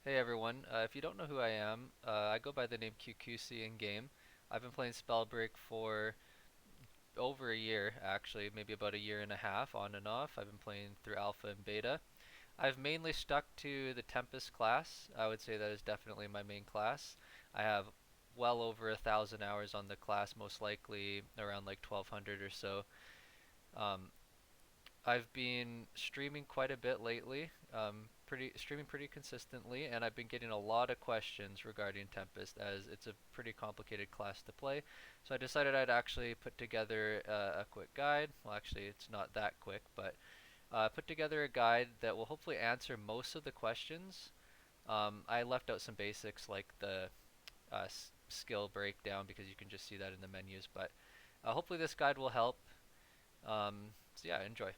Hey everyone, if you don't know who I am, I go by the name Qkoosy in game. I've been playing Spellbreak for over a year, actually, maybe about a year and a half, on and off. I've been playing through Alpha and Beta. I've mainly stuck to the Tempest class. I would say that is definitely my main class. I have well over 1,000 hours on the class, most likely around like 1,200 or so. Um, I've been streaming quite a bit lately, streaming pretty consistently, and I've been getting a lot of questions regarding Tempest as it's a pretty complicated class to play. So I decided I'd actually put together a quick guide. Well, actually, it's not that quick, but put together a guide that will hopefully answer most of the questions. I left out some basics like the skill breakdown because you can just see that in the menus, but hopefully this guide will help. So yeah, enjoy.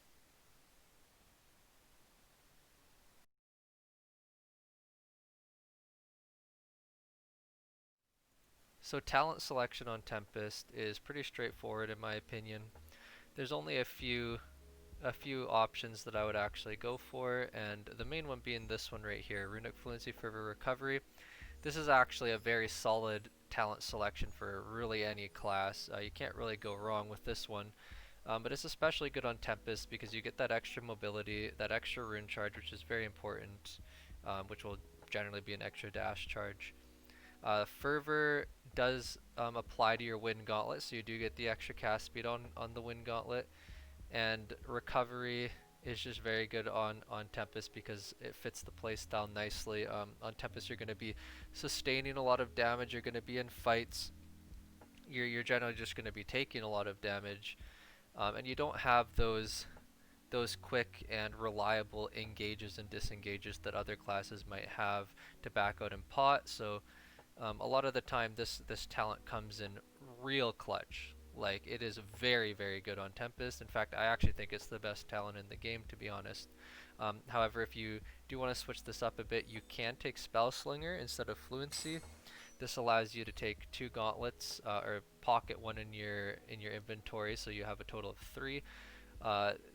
So talent selection on Tempest is pretty straightforward in my opinion. There's only a few options that I would actually go for, and the main one being this one right here, Runic Fluency for Recovery. This is actually a very solid talent selection for really any class. You can't really go wrong with this one, but it's especially good on Tempest because you get that extra mobility, that extra rune charge, which is very important, which will generally be an extra dash charge. Fervor does apply to your Wind Gauntlet, so you do get the extra cast speed on the Wind Gauntlet. And Recovery is just very good on Tempest because it fits the playstyle nicely. On Tempest, you're going to be sustaining a lot of damage. You're going to be in fights. You're generally just going to be taking a lot of damage, and you don't have those quick and reliable engages and disengages that other classes might have to back out in pot. So a lot of the time, this talent comes in real clutch. Like it is very very good on Tempest. In fact, I actually think it's the best talent in the game, to be honest. However, if you do want to switch this up a bit, you can take Spell Slinger instead of Fluency. This allows you to take two gauntlets or pocket one in your inventory, so you have a total of three.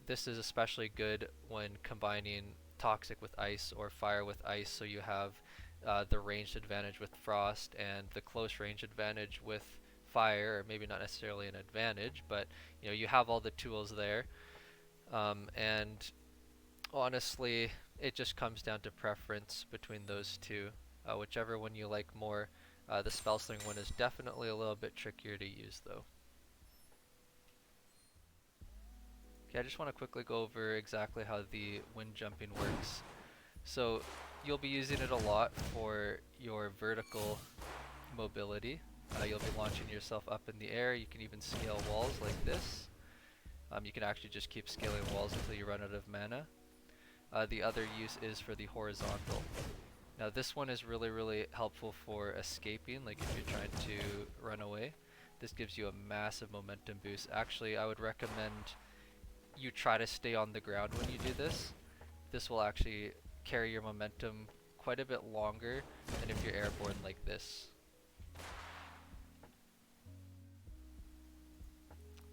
This is especially good when combining Toxic with Ice or Fire with Ice, so you have the ranged advantage with Frost and the close range advantage with Fire, or maybe not necessarily an advantage, but you have all the tools there. And honestly, it just comes down to preference between those two. Whichever one you like more. The Spellsling one is definitely a little bit trickier to use, though. Okay, I just want to quickly go over exactly how the wind jumping works. So you'll be using it a lot for your vertical mobility. You'll be launching yourself up in the air. You can even scale walls like this. You can actually just keep scaling walls until you run out of mana. The other use is for the horizontal. Now this one is really really helpful for escaping, like if you're trying to run away. This gives you a massive momentum boost. Actually, I would recommend you try to stay on the ground when you do this. This will actually carry your momentum quite a bit longer than if you're airborne like this.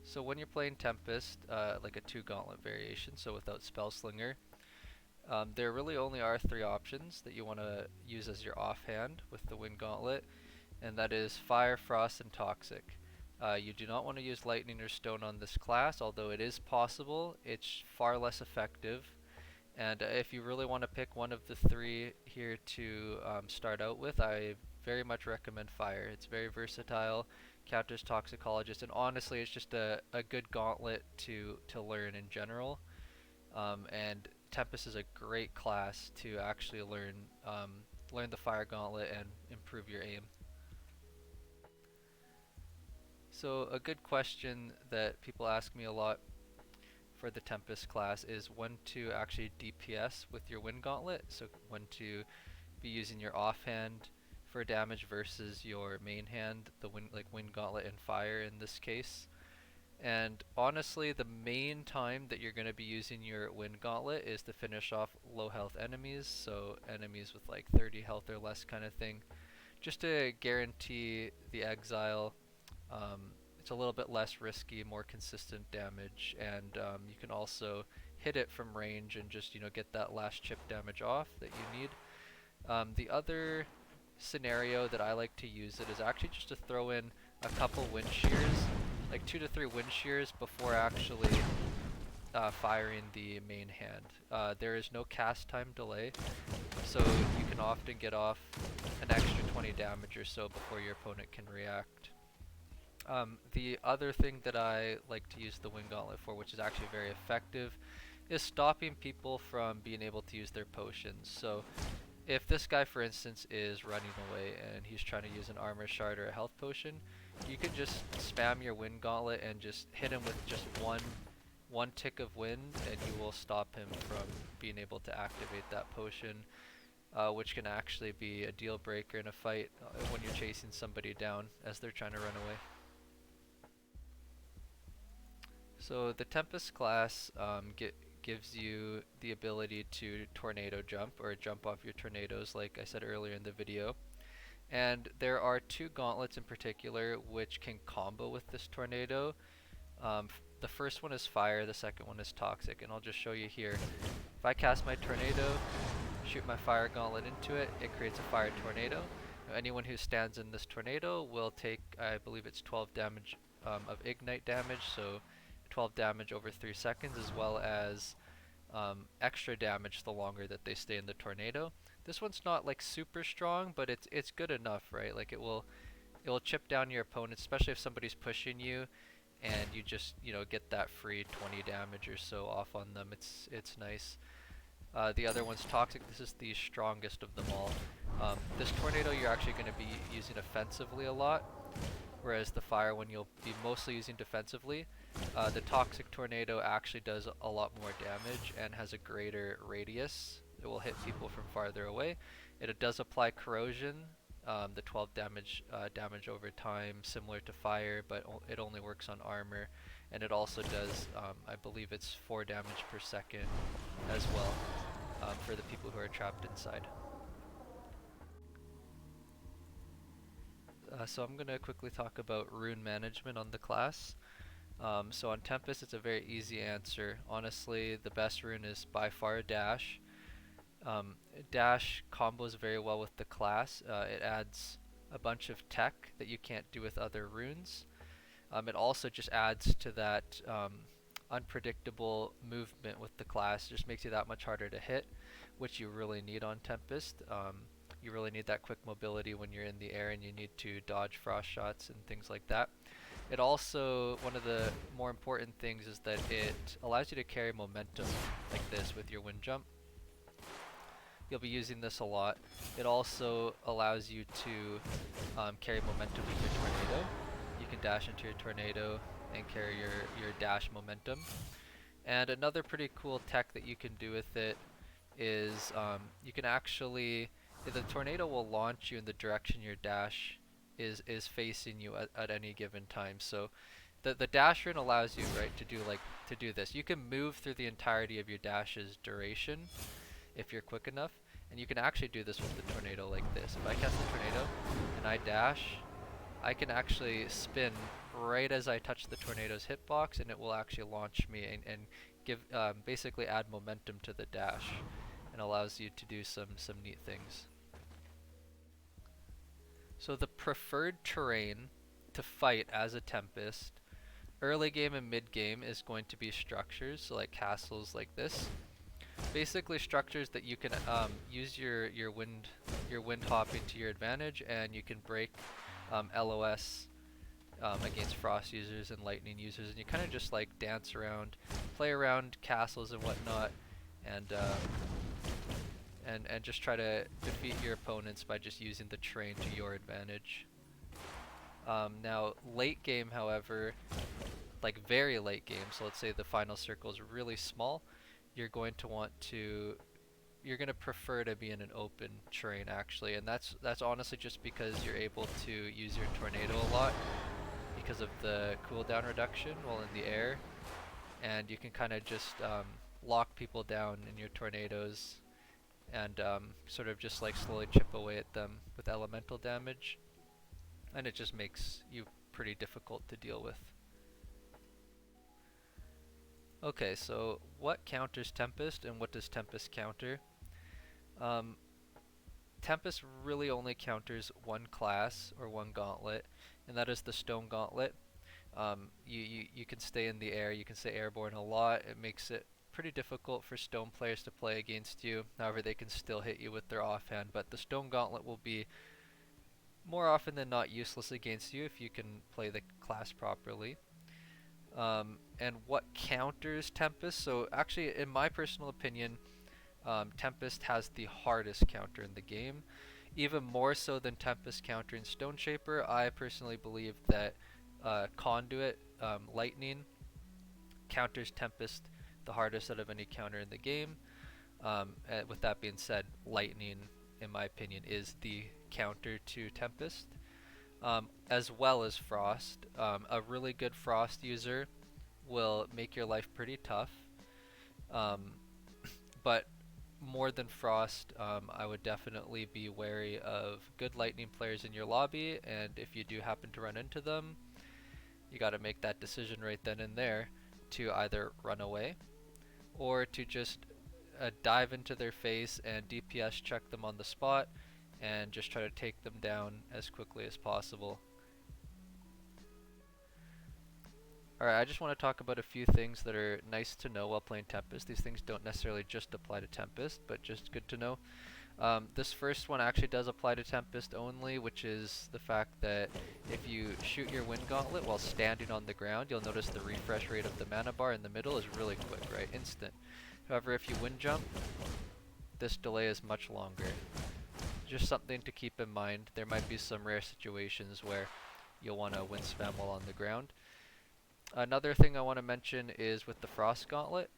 So when you're playing Tempest, like a two gauntlet variation, so without Spellslinger, there really only are three options that you want to use as your offhand with the Wind Gauntlet, and that is Fire, Frost, and Toxic. You do not want to use Lightning or Stone on this class, although it is possible. It's far less effective. And if you really want to pick one of the three here to start out with, I very much recommend Fire. It's very versatile, counters Toxicologist, and honestly, it's just a good gauntlet to learn in general. And Tempest is a great class to actually learn the Fire Gauntlet and improve your aim. So a good question that people ask me a lot for the Tempest class is when to actually DPS with your Wind Gauntlet. So when to be using your offhand for damage versus your main hand, the Wind Gauntlet and Fire in this case. And honestly, the main time that you're going to be using your Wind Gauntlet is to finish off low health enemies, so enemies with like 30 health or less kind of thing, just to guarantee the exile. It's a little bit less risky, more consistent damage, and you can also hit it from range and just get that last chip damage off that you need. The other scenario that I like to use it is actually just to throw in a couple wind shears, like 2 to 3 wind shears before actually firing the main hand. There is no cast time delay, so you can often get off an extra 20 damage or so before your opponent can react. The other thing that I like to use the Wind Gauntlet for, which is actually very effective, is stopping people from being able to use their potions. So if this guy, for instance, is running away and he's trying to use an armor shard or a health potion, you can just spam your Wind Gauntlet and just hit him with just one tick of wind, and you will stop him from being able to activate that potion, which can actually be a deal breaker in a fight when you're chasing somebody down as they're trying to run away. So the Tempest class gives you the ability to tornado jump, or jump off your tornadoes like I said earlier in the video. And there are 2 gauntlets in particular which can combo with this tornado. The first one is fire, the second one is toxic, and I'll just show you here. If I cast my tornado, shoot my fire gauntlet into it, it creates a fire tornado. Now, anyone who stands in this tornado will take, I believe it's 12 damage of ignite damage, so 12 damage over 3 seconds, as well as extra damage the longer that they stay in the tornado. This one's not like super strong, but it's good enough, right? Like it will chip down your opponent, especially if somebody's pushing you, and you just get that free 20 damage or so off on them. It's nice. The other one's toxic. This is the strongest of them all. This tornado you're actually going to be using offensively a lot, whereas the fire one you'll be mostly using defensively. The toxic tornado actually does a lot more damage and has a greater radius. It will hit people from farther away. It does apply corrosion, the 12 damage over time, similar to fire, but it only works on armor. And it also does, I believe it's 4 damage per second as well, for the people who are trapped inside. So I'm going to quickly talk about rune management on the class. So on Tempest, it's a very easy answer. Honestly, the best rune is by far Dash. Dash combos very well with the class. It adds a bunch of tech that you can't do with other runes. It also just adds to that unpredictable movement with the class. It just makes you that much harder to hit, which you really need on Tempest. You really need that quick mobility when you're in the air and you need to dodge frost shots and things like that. It also, one of the more important things is that it allows you to carry momentum like this with your wind jump. You'll be using this a lot. It also allows you to carry momentum with your tornado. You can dash into your tornado and carry your dash momentum. And another pretty cool tech that you can do with it is you can actually, the tornado will launch you in the direction your dash is facing you at any given time. So the dash rune allows you, right, to do this. You can move through the entirety of your dash's duration if you're quick enough, and you can actually do this with the tornado like this. If I cast the tornado and I dash, I can actually spin right as I touch the tornado's hitbox, and it will actually launch me and give basically add momentum to the dash, and allows you to do some neat things. So the preferred terrain to fight as a Tempest, early game and mid game, is going to be structures, so like castles like this. Basically structures that you can use your wind hopping to your advantage, and you can break LOS against frost users and lightning users, and you kind of just like dance around, play around castles and whatnot, and just try to defeat your opponents by just using the terrain to your advantage. Now late game, however, like very late game, so let's say the final circle is really small, you're going to prefer to be in an open terrain actually, and that's honestly just because you're able to use your tornado a lot because of the cooldown reduction while in the air, and you can kind of just lock people down in your tornadoes and sort of just like slowly chip away at them with elemental damage, and it just makes you pretty difficult to deal with. Okay, so what counters Tempest and what does Tempest counter? Tempest really only counters one class or one gauntlet, and that is the Stone Gauntlet. You can stay in the air, you can stay airborne a lot. It makes it pretty difficult for stone players to play against you. However, they can still hit you with their offhand, but the Stone Gauntlet will be more often than not useless against you if you can play the class properly. And what counters Tempest? So actually, in my personal opinion, Tempest has the hardest counter in the game. Even more so than Tempest countering Stone Shaper, I personally believe that Conduit Lightning counters Tempest the hardest out of any counter in the game. And with that being said, Lightning, in my opinion, is the counter to Tempest, as well as Frost. A really good Frost user will make your life pretty tough, but more than Frost, I would definitely be wary of good Lightning players in your lobby, and if you do happen to run into them, you gotta make that decision right then and there to either run away or to just dive into their face and DPS check them on the spot and just try to take them down as quickly as possible. Alright, I just want to talk about a few things that are nice to know while playing Tempest. These things don't necessarily just apply to Tempest, but just good to know. This first one actually does apply to Tempest only, which is the fact that if you shoot your Wind Gauntlet while standing on the ground, you'll notice the refresh rate of the mana bar in the middle is really quick, right? Instant. However, if you wind jump, this delay is much longer. Just something to keep in mind. There might be some rare situations where you'll want to wind spam while on the ground. Another thing I want to mention is with the Frost Gauntlet.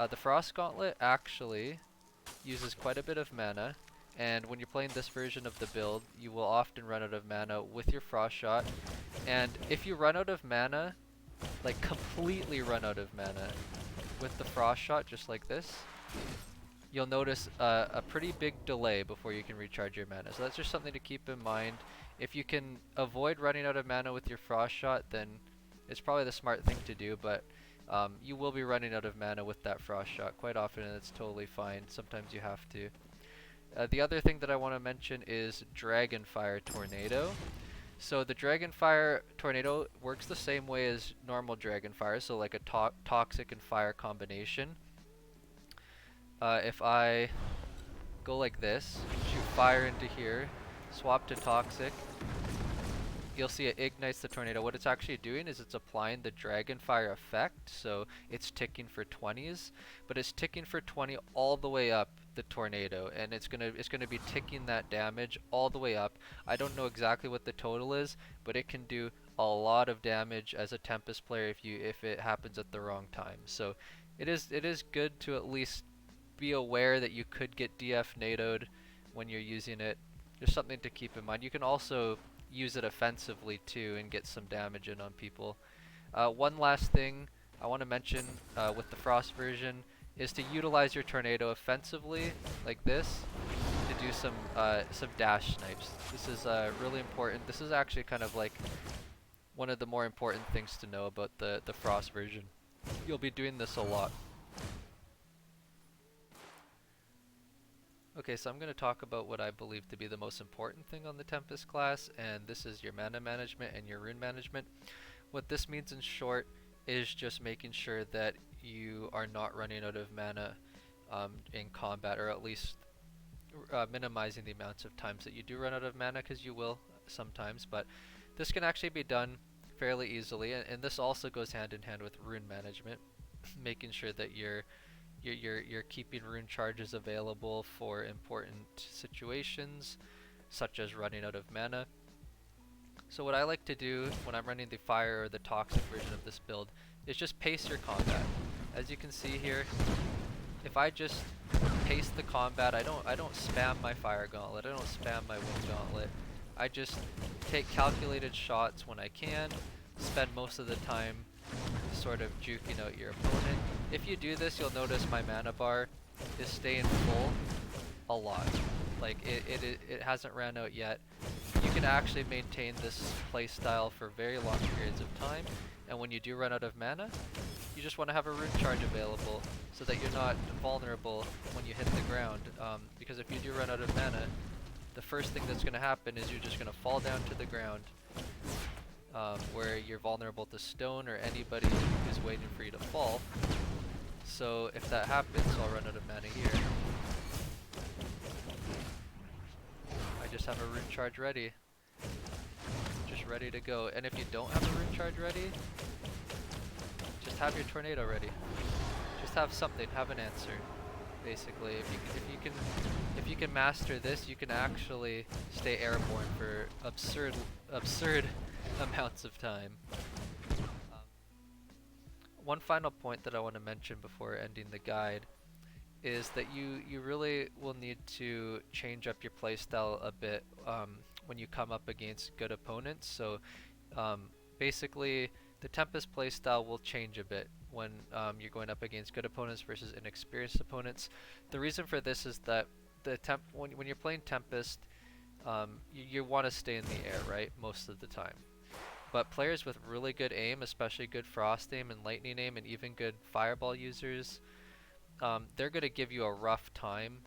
The Frost Gauntlet actually uses quite a bit of mana, and when you're playing this version of the build, you will often run out of mana with your Frost Shot. And if you run out of mana, like completely run out of mana with the Frost Shot, just like this, you'll notice a pretty big delay before you can recharge your mana. So that's just something to keep in mind. If you can avoid running out of mana with your Frost Shot, then it's probably the smart thing to do, but you will be running out of mana with that Frost Shot quite often, and it's totally fine. Sometimes you have to. The other thing that I want to mention is Dragonfire Tornado. So the Dragonfire Tornado works the same way as normal Dragonfire, so like a toxic and fire combination. If I go like this, shoot fire into here, swap to toxic, you'll see it ignites the tornado. What it's actually doing is it's applying the Dragonfire effect, so it's ticking for 20s, but it's ticking for 20 all the way up the tornado, and it's gonna be ticking that damage all the way up. I don't know exactly what the total is, but it can do a lot of damage as a Tempest player if it happens at the wrong time. So it is good to at least be aware that you could get DF NATO'd when you're using it. Just something to keep in mind. You can also use it offensively too and get some damage in on people. One last thing I want to mention with the Frost version is to utilize your tornado offensively like this to do some dash snipes. This is really important. This is actually kind of like one of the more important things to know about the Frost version. You'll be doing this a lot. Okay, so I'm going to talk about what I believe to be the most important thing on the Tempest class, and this is your mana management and your rune management. What this means in short is just making sure that you are not running out of mana in combat, or at least minimizing the amounts of times that you do run out of mana, because you will sometimes, but this can actually be done fairly easily, and this also goes hand in hand with rune management, making sure that you're keeping rune charges available for important situations, such as running out of mana. So what I like to do when I'm running the fire or the toxic version of this build is just pace your combat. As you can see here, if I just pace the combat, I don't spam my fire gauntlet, I don't spam my wind gauntlet. I just take calculated shots when I can, spend most of the time sort of juking out your opponent. If you do this, you'll notice my mana bar is staying full a lot. Like it hasn't ran out yet. You can actually maintain this playstyle for very long periods of time, and when you do run out of mana, you just want to have a rune charge available so that you're not vulnerable when you hit the ground. Because if you do run out of mana, the first thing that's going to happen is you're just going to fall down to the ground, where you're vulnerable to stone or anybody is waiting for you to fall. So if that happens, I'll run out of mana here. I just have a rune charge ready. Just ready to go. And if you don't have a rune charge ready, just have your tornado ready. Just have something, have an answer. Basically, if you can master this, you can actually stay airborne for absurd amounts of time. One final point that I want to mention before ending the guide is that you really will need to change up your playstyle a bit when you come up against good opponents. So basically, the Tempest playstyle will change a bit when you're going up against good opponents versus inexperienced opponents. The reason for this is that when you're playing Tempest, you want to stay in the air, right, most of the time. But players with really good aim, especially good frost aim and lightning aim, and even good fireball users, they're going to give you a rough time.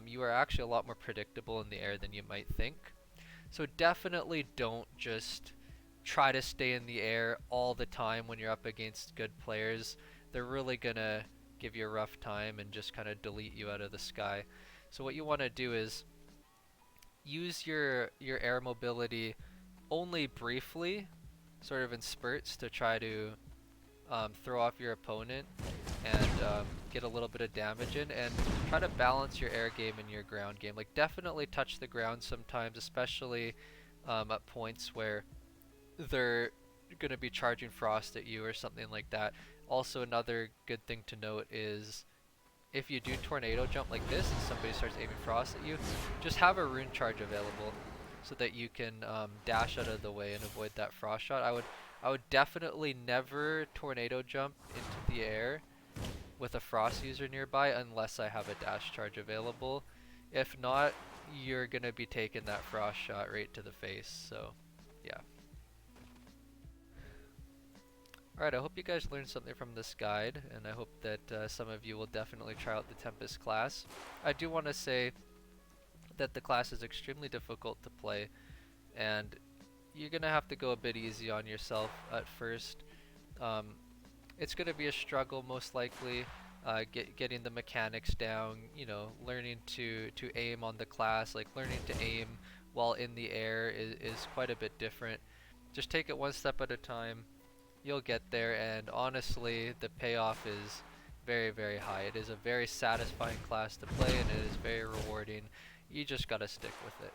You are actually a lot more predictable in the air than you might think. So definitely don't just try to stay in the air all the time when you're up against good players. They're really going to give you a rough time and just kind of delete you out of the sky. So what you want to do is use your air mobility only briefly, sort of in spurts, to try to throw off your opponent and get a little bit of damage in, and try to balance your air game and your ground game. Like, definitely touch the ground sometimes, especially at points where they're going to be charging frost at you or something like that. Also, another good thing to note is if you do tornado jump like this and somebody starts aiming frost at you, just have a rune charge available so that you can dash out of the way and avoid that frost shot. I would definitely never tornado jump into the air with a frost user nearby unless I have a dash charge available. If not, you're gonna be taking that frost shot right to the face. So yeah. Alright, I hope you guys learned something from this guide, and I hope that some of you will definitely try out the Tempest class. I do want to say that the class is extremely difficult to play, and you're going to have to go a bit easy on yourself at first. It's going to be a struggle most likely, getting the mechanics down, you know, learning to aim on the class, like learning to aim while in the air is quite a bit different. Just take it one step at a time. You'll get there, and honestly, the payoff is very, very high. It is a very satisfying class to play, and it is very rewarding. You just gotta stick with it.